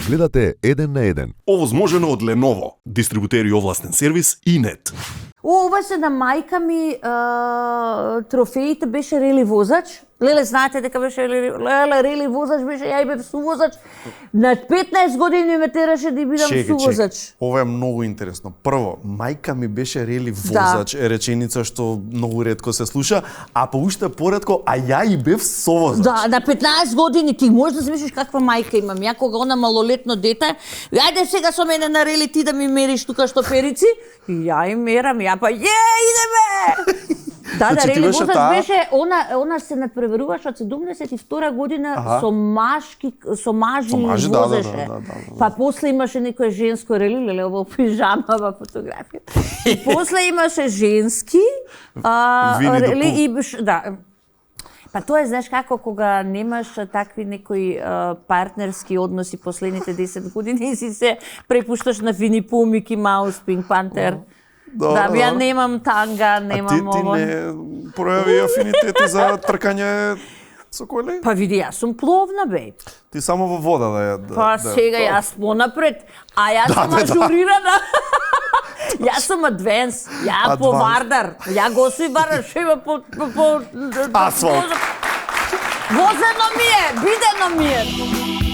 Гледате еден на еден. Овозможено од Lenovo, дистрибутери овластен сервис и нет. Ова се на мајка ми трофеите беше Рели возач. Леле, знаете дека беше Рели возач беше, ја и бев сувозач. На 15 години ме тераше да бидам сувозач. Ова е многу интересно. Прво, мајка ми беше Рели возач, е реченица што многу ретко се слуша, а по уште поретко, а ја и бев совозач. Да, на 15 години ти можеш да замислиш каква мајка имам. Ја кога она малолетно дете, ајде сега со мене на Рели ти да ми мериш тука што перици, и ја и мерам, ја па идеме! Да, Значи, Рели возач таа... беше, она се надпреваруваше од 72 година со мажи возеше. Да. Па после имаше некој женско Рели, леле, ова пижама во фотографија. И после имаше женски Рели и да. Па тоа е, знаеш како, кога немаш такви некои партнерски односи последните 10 години и си се препушташ на Вини Пу, Мики Маус, Пинк Пантер. Да, ја немам танга, немам ово. А ти не пројави афинитети за тркање со коли? Па види, јас сум пловна, бе. Ти само во вода да Па сега јас понапред, а јас сум ажурирана. Јас сум адвенс, ја по Вардар, ја го си Вардар, шева по асфалт. Возено ми е, бидено ми е.